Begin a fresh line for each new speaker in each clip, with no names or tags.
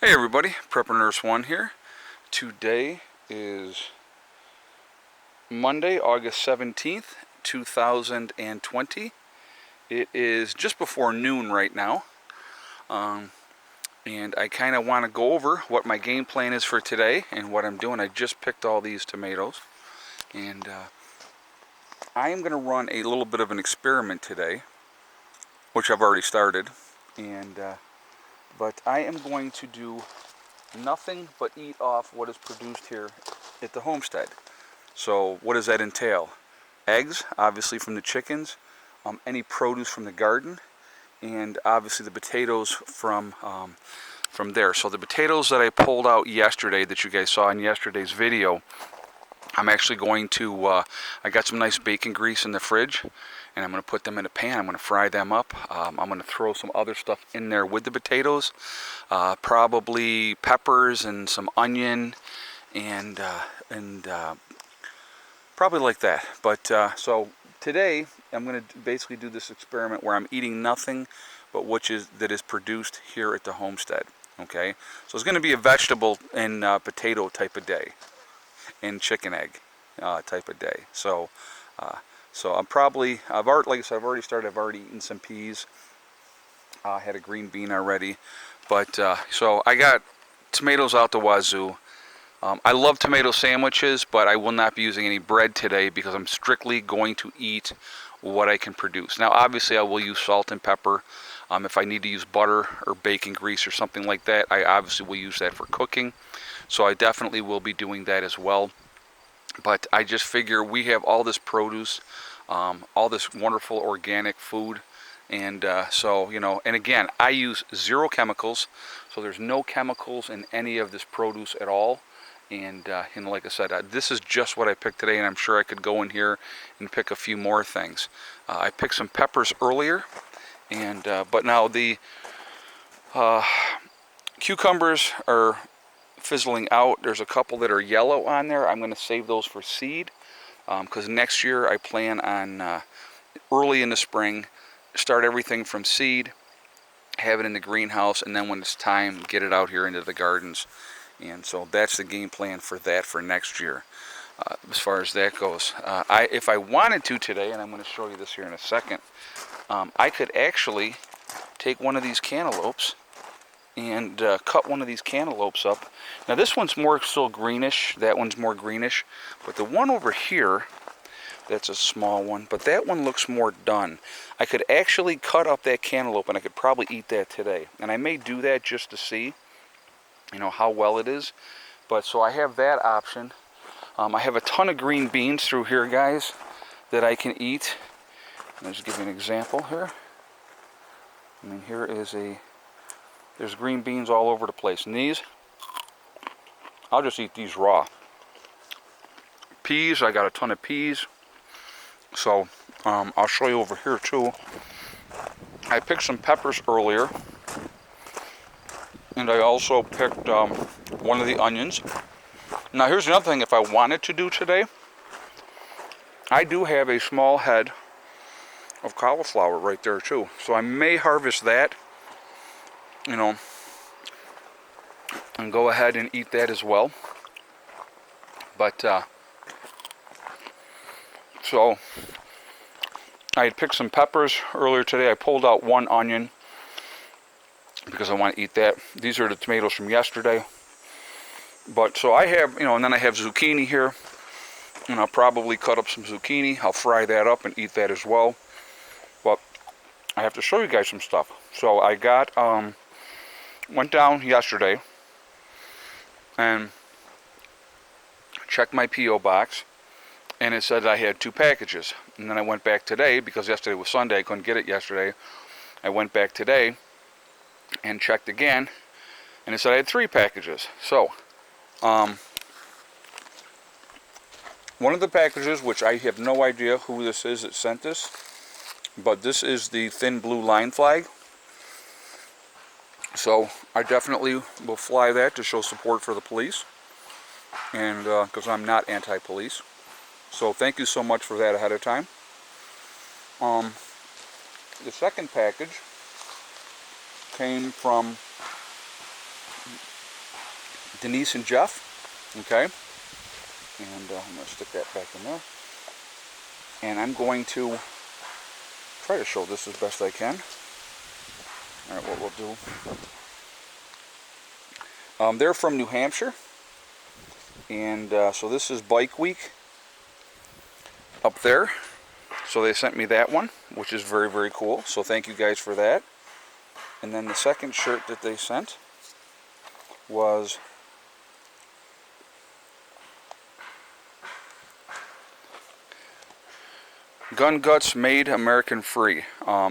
Hey everybody, Prepper Nurse 1 here. Today is Monday, August 17th, 2020. It is just before noon right now. And I kind of want to go over what my game plan is for today and what I'm doing. I just picked all these tomatoes. And I am going to run a little bit of an experiment today, which I've already started. But I am going to do nothing but eat off what is produced here at the homestead. So what does that entail? Eggs, obviously from the chickens, any produce from the garden, and obviously the potatoes from there. So the potatoes that I pulled out yesterday that you guys saw in yesterday's video, I'm actually going to, I got some nice bacon grease in the fridge, and I'm going to put them in a pan. I'm going to fry them up. I'm going to throw some other stuff in there with the potatoes, probably peppers and some onion, and probably like that. But so today I'm going to basically do this experiment where I'm eating nothing but that is produced here at the homestead. Okay, so it's going to be a vegetable and potato type of day, and chicken egg type of day. So I'm probably, like I said, I've already started. I've already eaten some peas. I had a green bean already. But so I got tomatoes out the wazoo. I love tomato sandwiches, but I will not be using any bread today because I'm strictly going to eat what I can produce. Now, obviously, I will use salt and pepper. If I need to use butter or bacon grease or something like that, I obviously will use that for cooking. So I definitely will be doing that as well. But I just figure we have all this produce, all this wonderful organic food, and so, you know, and again, I use 0 chemicals, so there's no chemicals in any of this produce at all. And like I said, this is just what I picked today, and I'm sure I could go in here and pick a few more things. I picked some peppers earlier, and but now the cucumbers are fizzling out. There's a couple that are yellow on there. I'm going to save those for seed because next year I plan on early in the spring start everything from seed, have it in the greenhouse, and then when it's time, get it out here into the gardens. And so that's the game plan for that for next year. As far as that goes, if I wanted to today, and I'm going to show you this here in a second, I could actually take one of these cantaloupes and cut one of these cantaloupes up. Now this one's more still greenish, that one's more greenish, but the one over here, that's a small one, but that one looks more done. I could actually cut up that cantaloupe and I could probably eat that today. And I may do that just to see, you know, how well it is. But so I have that option. I have a ton of green beans through here, guys, that I can eat. I'll just give you an example here. I mean, here is there's green beans all over the place. And these, I'll just eat these raw. Peas, I got a ton of peas. So I'll show you over here too. I picked some peppers earlier. And I also picked one of the onions. Now here's another thing if I wanted to do today. I do have a small head of cauliflower right there too. So I may harvest that, you know, and go ahead and eat that as well. But so I had picked some peppers earlier today. I pulled out one onion because I want to eat that. These are the tomatoes from yesterday. But so I have, you know, and then I have zucchini here, and I'll probably cut up some zucchini. I'll fry that up and eat that as well. But I have to show you guys some stuff. So I got, went down yesterday and checked my P.O. box, and it said I had 2 packages. And then I went back today, because yesterday was Sunday, I couldn't get it yesterday. I went back today and checked again, and it said I had 3 packages. So, one of the packages, which I have no idea who this is that sent this, but this is the thin blue line flag. So I definitely will fly that to show support for the police, and because I'm not anti-police. So thank you so much for that ahead of time. The second package came from Denise and Jeff, okay? And I'm going to stick that back in there. And I'm going to try to show this as best I can. All right, what we'll do. They're from New Hampshire. And so this is Bike Week up there. So they sent me that one, which is very, very cool. So thank you guys for that. And then the second shirt that they sent was Gun Guts Made American Free,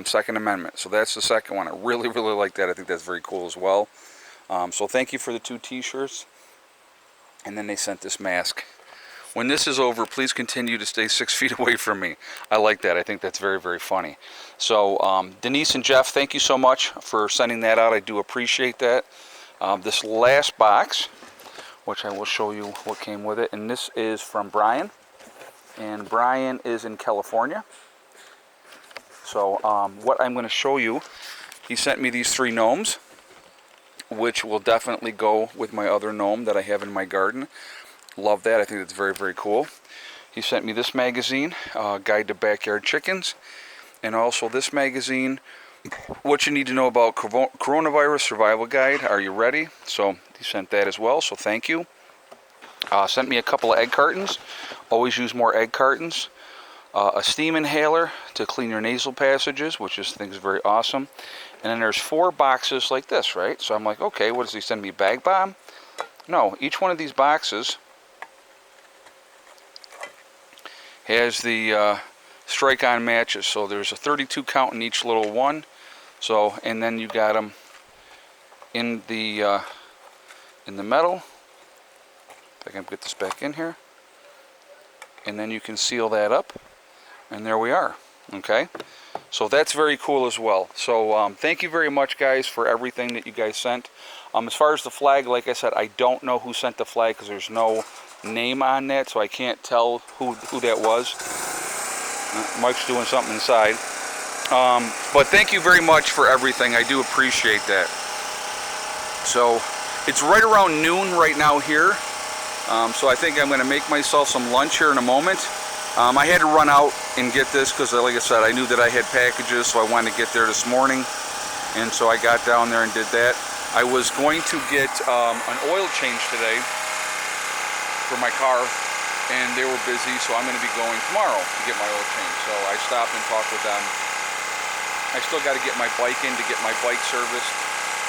Second Amendment. So that's the second one. I really, really like that. I think that's very cool as well. So thank you for the 2 t-shirts. And then they sent this mask. When this is over, please continue to stay 6 feet away from me. I like that. I think that's very, very funny. So Denise and Jeff, thank you so much for sending that out. I do appreciate that. This last box, which I will show you what came with it. And this is from Brian. And Brian is in California. So what I'm going to show you, he sent me these 3 gnomes, which will definitely go with my other gnome that I have in my garden. Love that. I think that's very, very cool. He sent me this magazine, Guide to Backyard Chickens, and also this magazine, What You Need to Know About Coronavirus Survival Guide. Are you ready? So he sent that as well, so thank you. Sent me a couple of egg cartons. Always use more egg cartons. A steam inhaler to clean your nasal passages, which I think is very awesome. And then there's 4 boxes like this, right? So I'm like, okay, what does he send me? Bag bomb? No, each one of these boxes has the strike-on matches. So there's a 32 count in each little one. So, and then you got them in the metal. If I can get this back in here. And then you can seal that up. And there we are. Okay? So that's very cool as well. So thank you very much, guys, for everything that you guys sent. As far as the flag, like I said, I don't know who sent the flag because there's no name on that, so I can't tell who that was. Mike's doing something inside. But thank you very much for everything. I do appreciate that. So it's right around noon right now here. So I think I'm going to make myself some lunch here in a moment. I had to run out and get this because, like I said, I knew that I had packages, so I wanted to get there this morning. And so I got down there and did that. I was going to get an oil change today for my car, and they were busy, so I'm going to be going tomorrow to get my oil change. So I stopped and talked with them. I still got to get my bike in to get my bike serviced.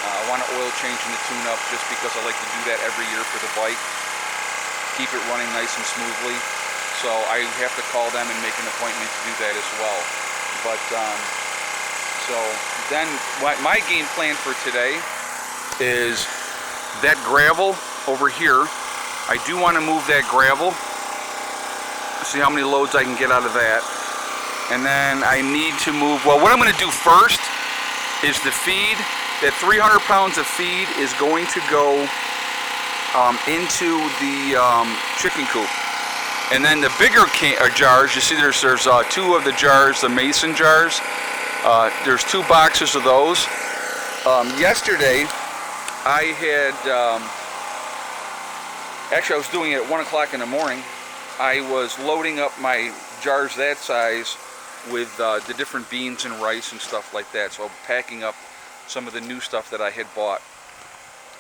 I want an oil change and a tune-up just because I like to do that every year for the bike. Keep it running nice and smoothly. So I have to call them and make an appointment to do that as well. But so then my game plan for today is that gravel over here. I do want to move that gravel. See how many loads I can get out of that. And then I need to move, well, what I'm going to do first is the feed. That 300 pounds of feed is going to go into the chicken coop. And then the bigger jars, you see there's 2 of the jars, the mason jars. There's 2 boxes of those. Yesterday, I had, actually I was doing it at 1 o'clock in the morning. I was loading up my jars that size with the different beans and rice and stuff like that. So I'm packing up some of the new stuff that I had bought.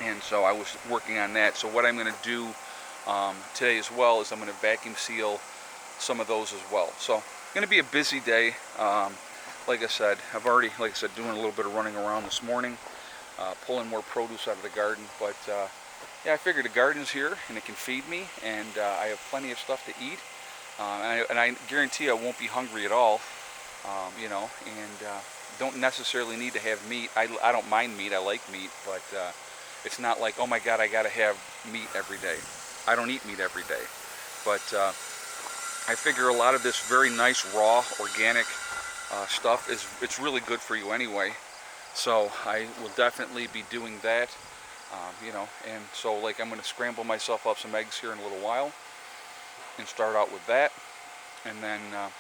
And so I was working on that. So what I'm going to do today as well is I'm going to vacuum seal some of those as well. So it's going to be a busy day. Like I said, I've already, doing a little bit of running around this morning, pulling more produce out of the garden. But yeah, I figured the garden's here and it can feed me, and I have plenty of stuff to eat. And I guarantee I won't be hungry at all, you know, and don't necessarily need to have meat. I don't mind meat, I like meat, but it's not like, oh my God, I gotta have meat every day. I don't eat meat every day. But I figure a lot of this very nice, raw, organic stuff it's really good for you anyway. So I will definitely be doing that, you know, and so like I'm gonna scramble myself up some eggs here in a little while and start out with that, and then I'm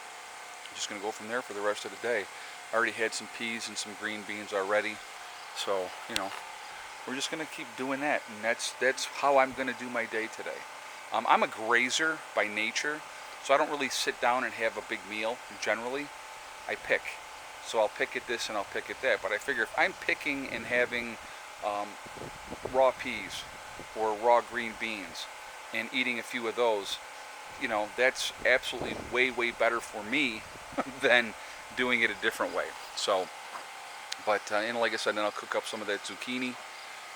just gonna go from there for the rest of the day. I already had some peas and some green beans already, so you know, we're just going to keep doing that, and that's how I'm going to do my day today. I'm a grazer by nature, so I don't really sit down and have a big meal. Generally, I pick. So I'll pick at this and I'll pick at that. But I figure if I'm picking and having raw peas or raw green beans and eating a few of those, you know, that's absolutely way better for me than doing it a different way. So, but and like I said, then I'll cook up some of that zucchini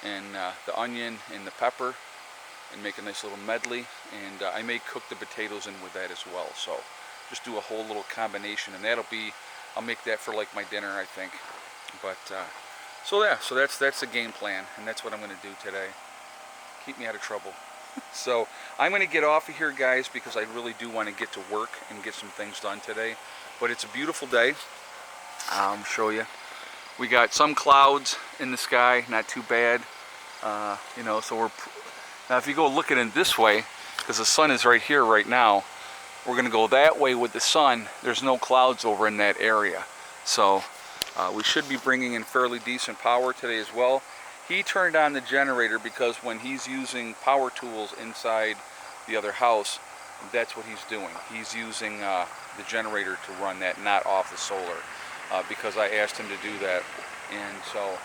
and the onion and the pepper and make a nice little medley, and I may cook the potatoes in with that as well. So just do a whole little combination, and I'll make that for like my dinner, I think. But so yeah, so that's the game plan, and that's what I'm going to do today. Keep me out of trouble. So I'm going to get off of here, guys, because I really do want to get to work and get some things done today. But it's a beautiful day. I'll show you. We got some clouds in the sky, not too bad. You know, so now if you go look at it this way, because the sun is right here right now, we're going to go that way with the sun. There's no clouds over in that area. So we should be bringing in fairly decent power today as well. He turned on the generator because when he's using power tools inside the other house, that's what he's doing. He's using the generator to run that, not off the solar, because I asked him to do that. And so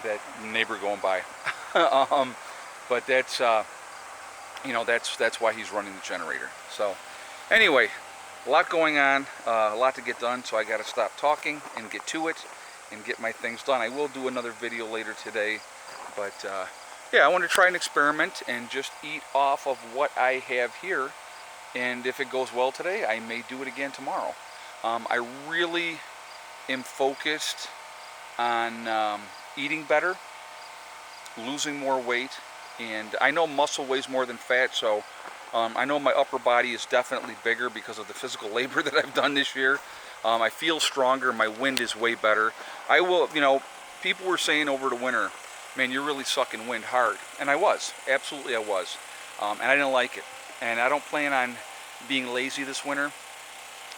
that neighbor going by. But that's you know, that's why he's running the generator. So anyway, a lot going on, a lot to get done, so I got to stop talking and get to it and get my things done. I will do another video later today, but yeah, I want to try an experiment and just eat off of what I have here, and if it goes well today, I may do it again tomorrow. I really am focused on eating better, losing more weight, and I know muscle weighs more than fat, so I know my upper body is definitely bigger because of the physical labor that I've done this year. I feel stronger, my wind is way better. I will, you know, people were saying over the winter, man, you're really sucking wind hard, and I was, absolutely I was, and I didn't like it, and I don't plan on being lazy this winter.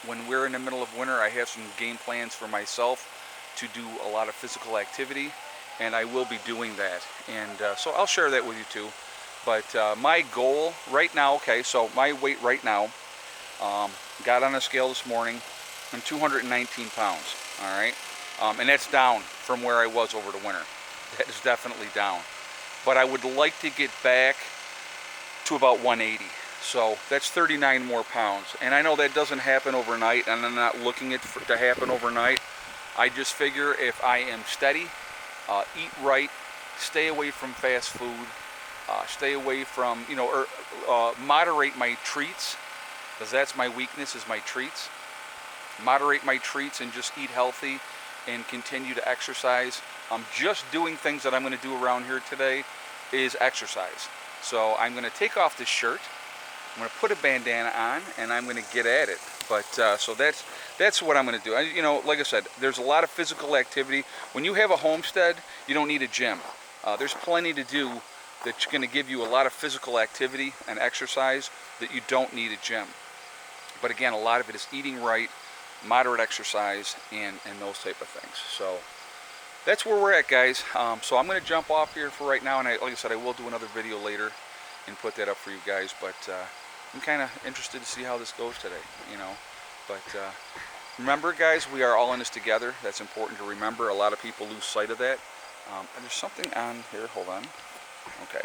When we're in the middle of winter, I have some game plans for myself to do a lot of physical activity, and I will be doing that, and so I'll share that with you too. But my goal right now, okay, so my weight right now, got on a scale this morning, I'm 219 pounds, all right, and that's down from where I was over the winter. That is definitely down, but I would like to get back to about 180. So that's 39 more pounds, and I know that doesn't happen overnight, and I'm not looking at it to happen overnight. I just figure if I am steady, eat right, stay away from fast food, stay away from, you know, or moderate my treats, because that's my weakness, is my treats. Moderate my treats and just eat healthy and continue to exercise. Just doing things that I'm going to do around here today is exercise. So I'm going to take off this shirt, I'm going to put a bandana on, and I'm going to get at it. But so that's what I'm going to do. You know, like I said, there's a lot of physical activity. When you have a homestead, you don't need a gym. There's plenty to do that's going to give you a lot of physical activity and exercise that you don't need a gym. But again, a lot of it is eating right, moderate exercise, and those type of things. So that's where we're at, guys. So I'm going to jump off here for right now, and like I said, I will do another video later and put that up for you guys. But I'm kind of interested to see how this goes today, you know. But remember, guys, we are all in this together. That's important to remember. A lot of people lose sight of that. And there's something on here. Hold on. Okay.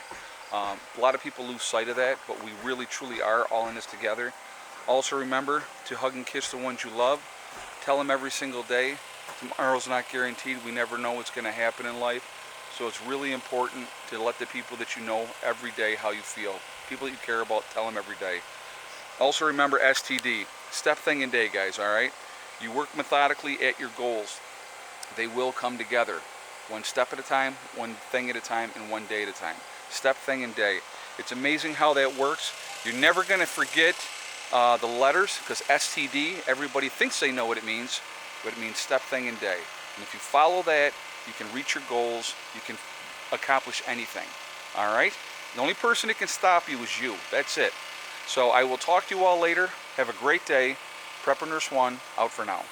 A lot of people lose sight of that, but we really, truly are all in this together. Also remember to hug and kiss the ones you love. Tell them every single day. Tomorrow's not guaranteed. We never know what's going to happen in life. So it's really important to let the people that you know every day how you feel. People that you care about, tell them every day. Also remember STD. Step thing and day, guys, all right? You work methodically at your goals. They will come together. One step at a time, one thing at a time, and one day at a time. Step thing and day. It's amazing how that works. You're never going to forget the letters, because STD, everybody thinks they know what it means, but it means step thing and day. And if you follow that, you can reach your goals, you can accomplish anything. All right? The only person that can stop you is you. That's it. So I will talk to you all later. Have a great day. Prepper Nurse 1 out for now.